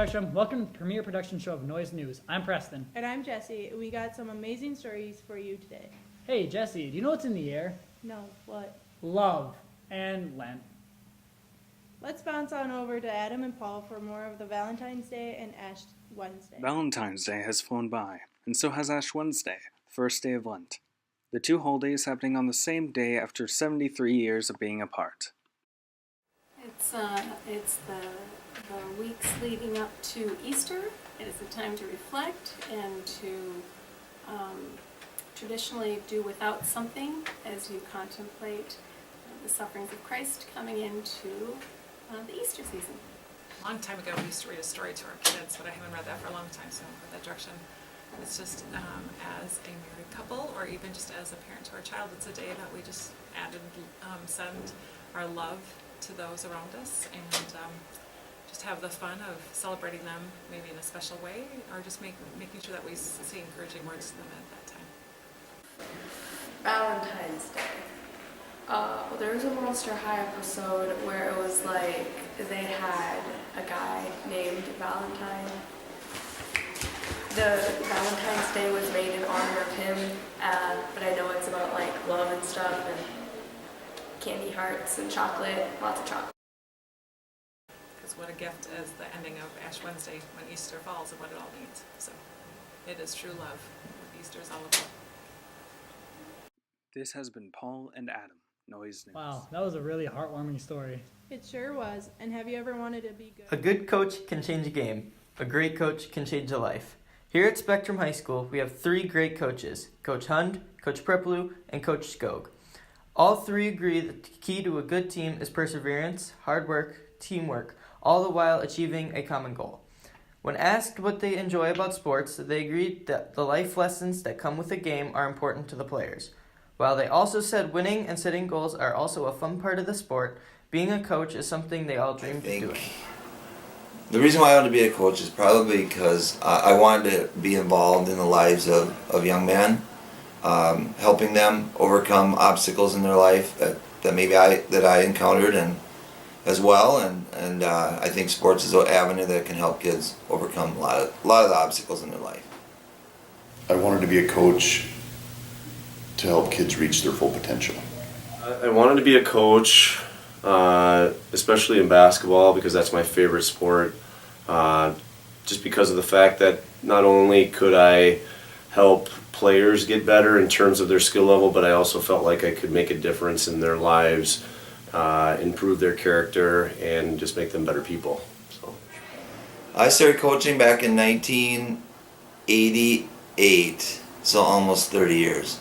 Spectrum. Welcome to the premier production show of Noise News. I'm Preston. And I'm Jesse. We got some amazing stories for you today. Hey, Jesse, do you know what's in the air? No, what? Love and Lent. Let's bounce on over to Adam and Paul for more of the Valentine's Day and Ash Wednesday. Valentine's Day has flown by, and so has Ash Wednesday, the first day of Lent. The two holidays happening on the same day after 73 years of being apart. It's the weeks leading up to Easter. It is a time to reflect and to traditionally do without something as you contemplate the sufferings of Christ coming into the Easter season. A long time ago we used to read a story to our kids, but I haven't read that for a long time, so I went that direction. It's just as a married couple or even just as a parent to our child, it's a day that we just send our love to those around us and just have the fun of celebrating them maybe in a special way or just making sure that we say encouraging words to them at that time. Valentine's Day. There was a Monster High episode where it was like they had a guy named Valentine. The Valentine's Day was made in honor of him, but I know it's about like love and stuff and candy hearts and chocolate, lots of chocolate. Because what a gift is the ending of Ash Wednesday when Easter falls and what it all means. So it is true love, what Easter is all about. This has been Paul and Adam, Noise News. Wow, that was a really heartwarming story. It sure was. And have you ever wanted to be good? A good coach can change a game. A great coach can change a life. Here at Spectrum High School, we have three great coaches, Coach Hund, Coach Prepolu, and Coach Skog. All three agree that the key to a good team is perseverance, hard work, teamwork, all the while achieving a common goal. When asked what they enjoy about sports, they agreed that the life lessons that come with the game are important to the players. While they also said winning and setting goals are also a fun part of the sport, being a coach is something they all dreamed of doing. The reason why I wanted to be a coach is probably because I wanted to be involved in the lives of young men, helping them overcome obstacles in their life that maybe I encountered and as well, and I think sports is an avenue that can help kids overcome a lot of the obstacles in their life. I wanted to be a coach to help kids reach their full potential. I wanted to be a coach, especially in basketball because that's my favorite sport. Just because of the fact that not only could I help players get better in terms of their skill level, but I also felt like I could make a difference in their lives, improve their character, and just make them better people. So, I started coaching back in 1988, so almost 30 years.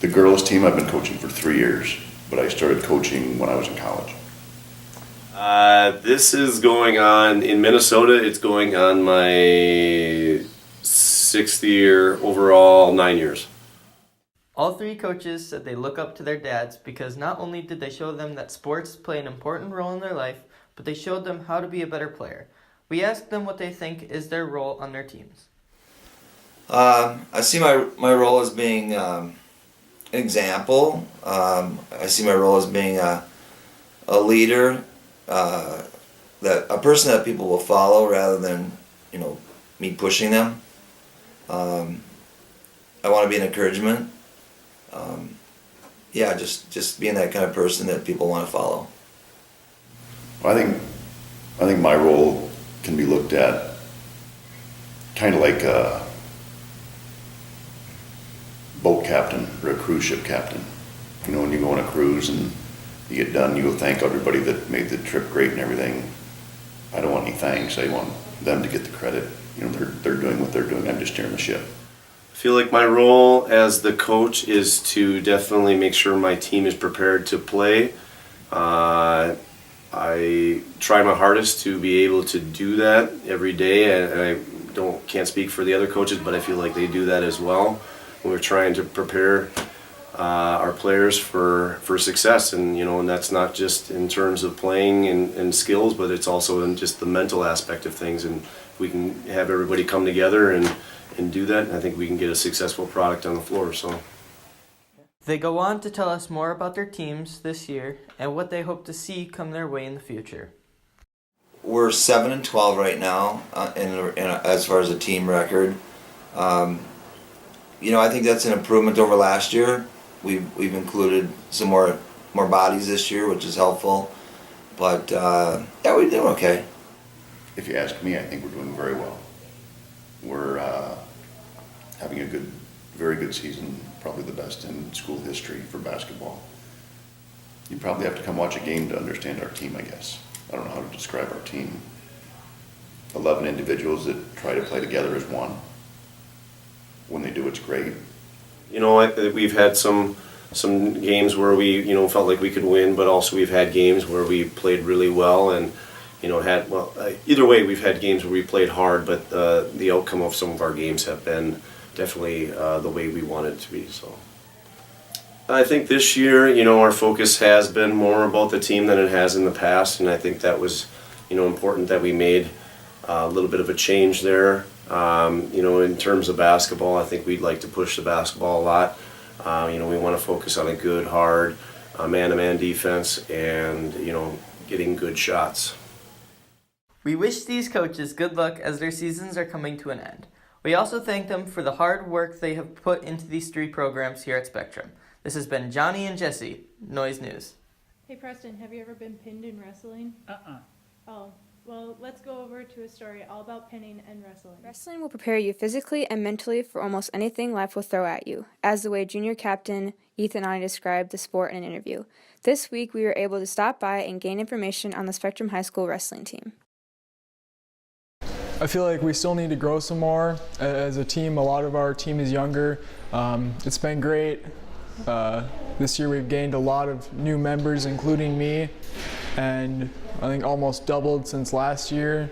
The girls' team I've been coaching for 3 years, but I started coaching when I was in college. this is going on in Minnesota. It's going on my 6th year overall, 9 years. All three coaches said they look up to their dads because not only did they show them that sports play an important role in their life, but they showed them how to be a better player. We asked them what they think is their role on their teams. I see my role as being an example. I see my role as being a leader, that a person that people will follow rather than me pushing them. I want to be an encouragement. Just being that kind of person that people want to follow. I think my role can be looked at kind of like a boat captain or a cruise ship captain. When you go on a cruise and you get done, you go thank everybody that made the trip great and everything. I don't want any thanks. I want them to get the credit. They're doing what they're doing. I'm just steering the ship. I feel like my role as the coach is to definitely make sure my team is prepared to play. I try my hardest to be able to do that every day, and I can't speak for the other coaches, but I feel like they do that as well. We're trying to prepare our players for success, and that's not just in terms of playing and skills, but it's also in just the mental aspect of things. And if we can have everybody come together and do that, I think we can get a successful product on the floor. So. They go on to tell us more about their teams this year and what they hope to see come their way in the future. We're 7-12 right now as far as a team record. You know, I think that's an improvement over last year. We've included some more bodies this year, which is helpful. But yeah, we're doing okay. If you ask me, I think we're doing very well. We're having a very good season, probably the best in school history for basketball. You probably have to come watch a game to understand our team, I guess. I don't know how to describe our team. 11 individuals that try to play together as one. When they do, it's great. You know, we've had some games where we, you know, felt like we could win, but also we've had games where we played really well, and you know, either way, we've had games where we played hard, but the outcome of some of our games have been definitely the way we wanted it to be. So I think this year, you know, our focus has been more about the team than it has in the past, and I think that was, you know, important that we made a little bit of a change there. You know, in terms of basketball, I think we'd like to push the basketball a lot. You know, we want to focus on a good, hard, man-to-man defense and, you know, getting good shots. We wish these coaches good luck as their seasons are coming to an end. We also thank them for the hard work they have put into these 3 programs here at Spectrum. This has been Johnny and Jesse, Noise News. Hey Preston, have you ever been pinned in wrestling? Oh, well, let's go over to a story all about pinning and wrestling. Wrestling will prepare you physically and mentally for almost anything life will throw at you, as the way junior captain Ethan and I described the sport in an interview. This week we were able to stop by and gain information on the Spectrum High School wrestling team. I feel like we still need to grow some more as a team. A lot of our team is younger. It's been great. This year we've gained a lot of new members, including me, and I think almost doubled since last year.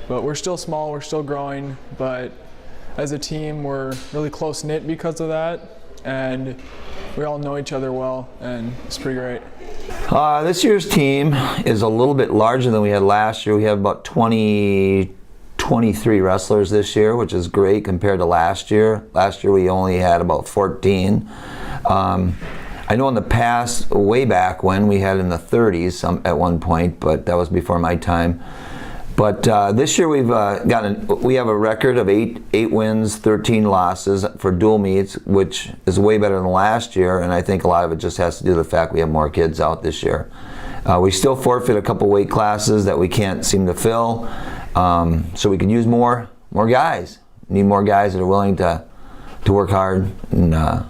But we're still small, we're still growing, but as a team we're really close-knit because of that, and we all know each other well, and it's pretty great. This year's team is a little bit larger than we had last year. We have about 23 wrestlers this year, which is great compared to last year. Last year we only had about 14. I know in the past, way back when, we had in the 30s at one point, but that was before my time. But this year we have a record of 8 wins, 13 losses for dual meets, which is way better than last year, and I think a lot of it just has to do with the fact we have more kids out this year. We still forfeit a couple weight classes that we can't seem to fill, so we can use more guys. Need more guys that are willing to work hard and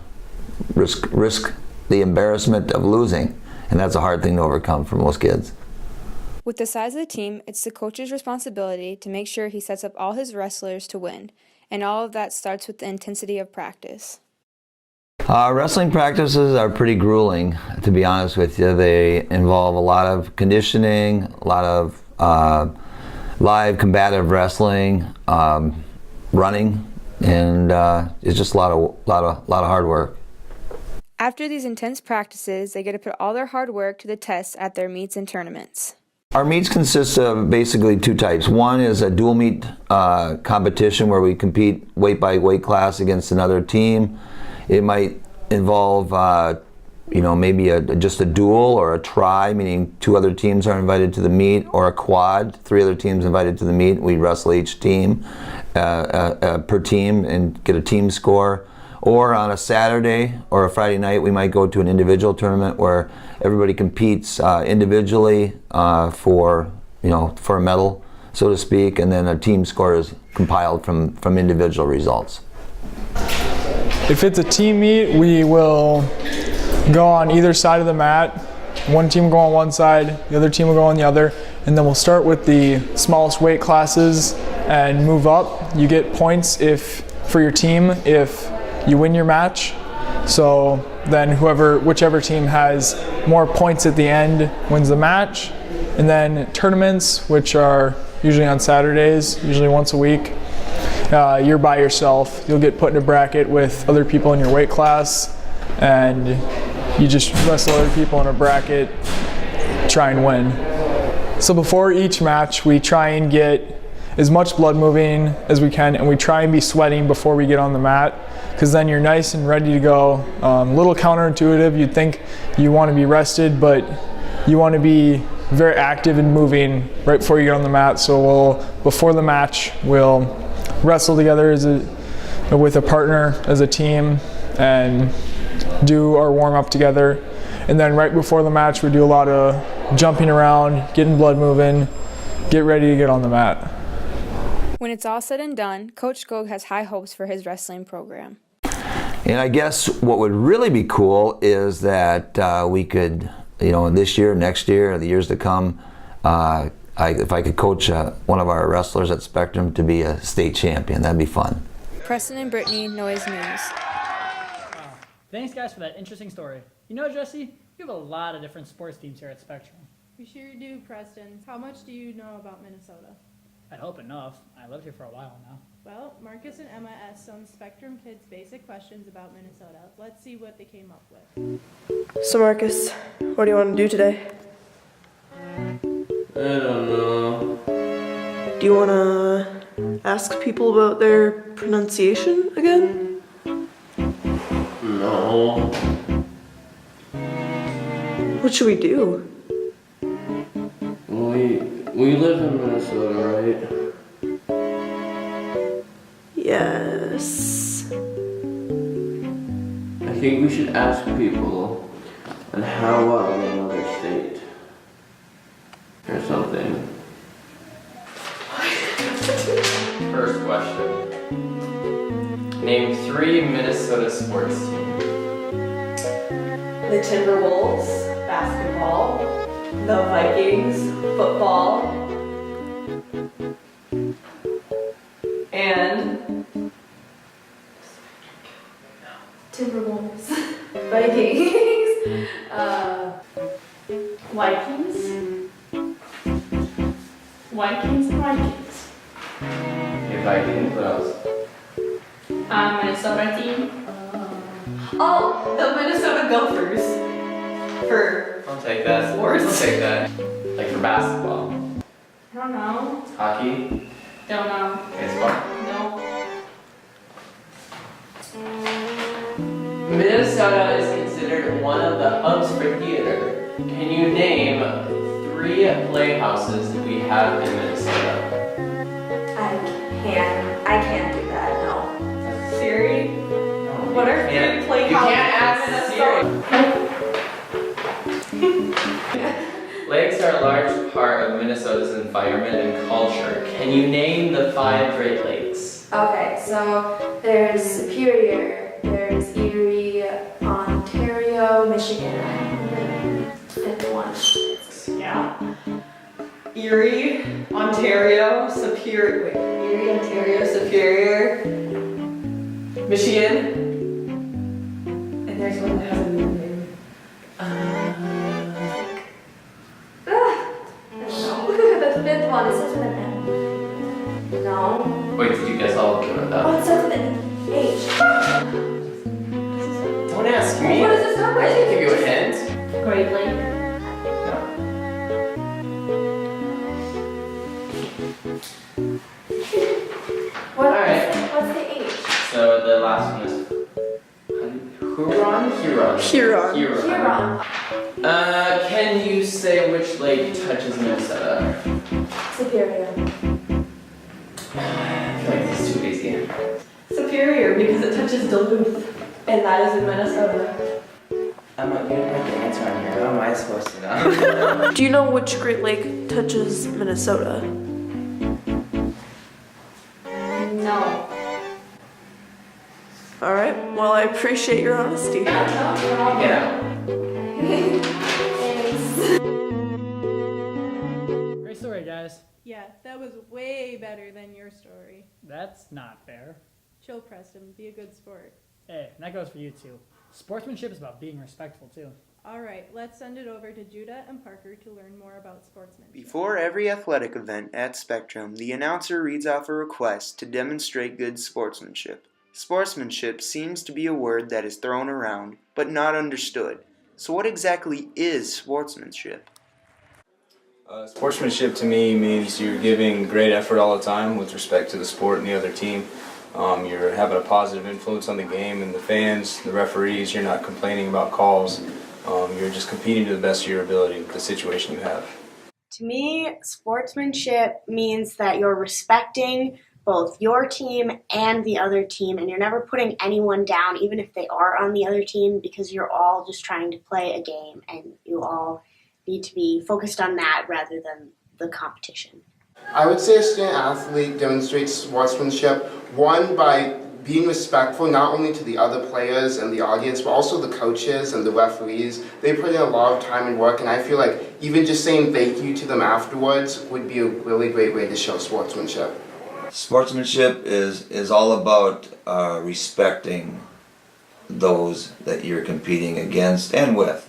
risk the embarrassment of losing, and that's a hard thing to overcome for most kids. With the size of the team, it's the coach's responsibility to make sure he sets up all his wrestlers to win, and all of that starts with the intensity of practice. Wrestling practices are pretty grueling, to be honest with you. They involve a lot of conditioning, a lot of live combative wrestling, running, and it's just a lot of hard work. After these intense practices, they get to put all their hard work to the test at their meets and tournaments. Our meets consist of basically 2 types. One is a dual meet competition where we compete weight by weight class against another team. It might involve maybe just a duel or a try, meaning 2 other teams are invited to the meet, or a quad, 3 other teams invited to the meet. We wrestle each team per team and get a team score. Or on a Saturday or a Friday night, we might go to an individual tournament where everybody competes individually for a medal, so to speak, and then a team score is compiled from individual results. If it's a team meet, we will go on either side of the mat. One team will go on one side, the other team will go on the other, and then we'll start with the smallest weight classes and move up. You get points for your team if you win your match. So then whichever team has more points at the end wins the match. And then tournaments, which are usually on Saturdays, usually once a week, you're by yourself. You'll get put in a bracket with other people in your weight class, and you just wrestle other people in a bracket, try and win. So before each match, we try and get as much blood moving as we can, and we try and be sweating before we get on the mat, because then you're nice and ready to go. A little counterintuitive, you'd think you want to be rested, but you want to be very active and moving right before you get on the mat. So before the match, we'll wrestle together with a partner as a team and do our warm-up together. And then right before the match, we do a lot of jumping around, getting blood moving, get ready to get on the mat. When it's all said and done, Coach Skog has high hopes for his wrestling program. And I guess what would really be cool is that we could, this year, next year, or the years to come, if I could coach one of our wrestlers at Spectrum to be a state champion, that'd be fun. Preston and Brittany, Noise News. Thanks, guys, for that interesting story. You know, Jesse, you have a lot of different sports teams here at Spectrum. We sure do, Preston. How much do you know about Minnesota? I'd hope enough. I lived here for a while now. Well, Marcus and Emma asked some Spectrum kids basic questions about Minnesota. Let's see what they came up with. So Marcus, what do you want to do today? I don't know. Do you want to ask people about their pronunciation again? No. What should we do? We live in Minnesota, right? Yes. I think we should ask people on how well in another state. Or something. First question. Name 3 Minnesota sports teams. The Timberwolves, basketball. The Vikings, football. And Timberwolves, Vikings, Vikings and Vikings. Okay, Vikings, what else? Minnesota team. oh, the Minnesota Gophers. I'll take that. Sports. I'll take that. Like for basketball. I don't know. Hockey. Don't know. Baseball. No. Minnesota is considered one of the hubs for theater. Can you name 3 playhouses that we have in Minnesota? I can't do that, no. Siri? What are 3 playhouses? You can't ask Siri. Lakes are a large part of Minnesota's environment and culture. Can you name the 5 Great Lakes? Okay, so there's Superior, there's Erie, Ontario, Michigan. 5th one. Yeah. Erie, Ontario, Superior. Wait, Erie, Ontario, Superior, Michigan. And there's one that has a new name. The 5th one, it starts with an M. No. Wait, did you guess all of them? Oh, it starts with an H. Don't ask me. What does it start with? I can give you a hint. Great Lake. What's the H? So the last one is Huron? Huron. Huron. Can you say which lake touches Minnesota? Superior. I feel like this is too easy. Superior, because it touches Duluth. And that is in Minnesota. I'm not gonna put the answer on here. How am I supposed to know? Do you know which Great Lake touches Minnesota? No. Alright, well I appreciate your honesty. Yeah. Great story, guys. Yeah, that was way better than your story. That's not fair. Chill, Preston. Be a good sport. Hey, and that goes for you too. Sportsmanship is about being respectful too. All right, let's send it over to Judah and Parker to learn more about sportsmanship. Before every athletic event at Spectrum, the announcer reads off a request to demonstrate good sportsmanship. Sportsmanship seems to be a word that is thrown around, but not understood. So what exactly is sportsmanship? Sportsmanship to me means you're giving great effort all the time with respect to the sport and the other team. You're having a positive influence on the game and the fans, the referees. You're not complaining about calls. You're just competing to the best of your ability with the situation you have. To me, sportsmanship means that you're respecting both your team and the other team, and you're never putting anyone down, even if they are on the other team, because you're all just trying to play a game, and you all need to be focused on that rather than the competition. I would say a student athlete demonstrates sportsmanship, one, by being respectful not only to the other players and the audience, but also the coaches and the referees. They put in a lot of time and work, and I feel like even just saying thank you to them afterwards would be a really great way to show sportsmanship. Sportsmanship is all about respecting those that you're competing against and with.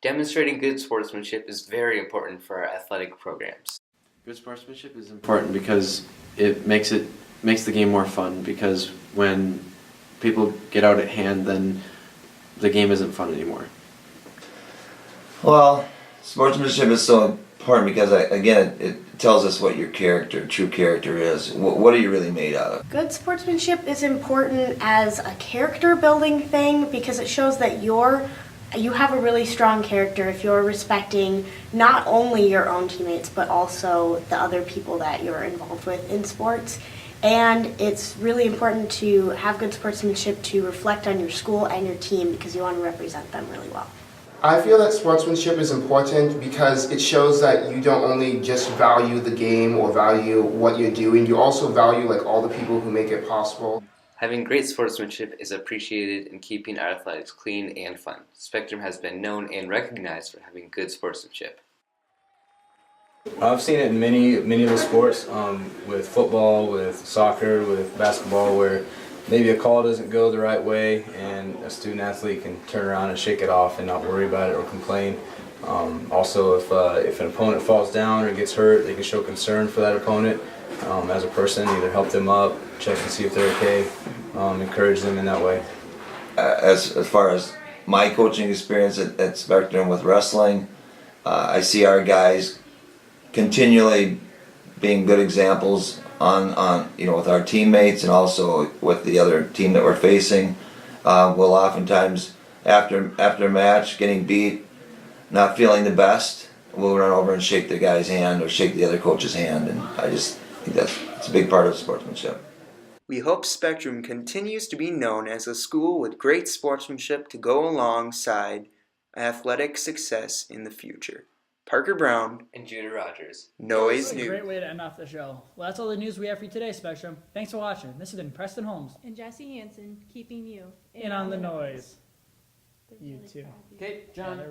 Demonstrating good sportsmanship is very important for our athletic programs. Good sportsmanship is important because it makes the game more fun, because when people get out at hand, then the game isn't fun anymore. Well, sportsmanship is so important because, again, it tells us what your true character is. What are you really made out of? Good sportsmanship is important as a character building thing because it shows that you have a really strong character if you're respecting not only your own teammates but also the other people that you're involved with in sports. And it's really important to have good sportsmanship to reflect on your school and your team because you want to represent them really well. I feel that sportsmanship is important because it shows that you don't only just value the game or value what you're doing, you also value like all the people who make it possible. Having great sportsmanship is appreciated in keeping our athletics clean and fun. Spectrum has been known and recognized for having good sportsmanship. I've seen it in many of the sports, with football, with soccer, with basketball, where maybe a call doesn't go the right way and a student athlete can turn around and shake it off and not worry about it or complain. Also, if an opponent falls down or gets hurt, they can show concern for that opponent as a person, either help them up, check and see if they're okay, encourage them in that way. As far as my coaching experience at Spectrum with wrestling, I see our guys continually being good examples on with our teammates and also with the other team that we're facing. We'll oftentimes after a match getting beat, not feeling the best, we'll run over and shake the guy's hand or shake the other coach's hand, and I just think it's a big part of sportsmanship. We hope Spectrum continues to be known as a school with great sportsmanship to go alongside athletic success in the future. Parker Brown and Judah Rogers. Noise That's a News. great way to end off the show. Well, that's all the news we have for you today, Spectrum. Thanks for watching. This has been Preston Holmes. And Jesse Hansen keeping you In on the noise. You too. Okay, John.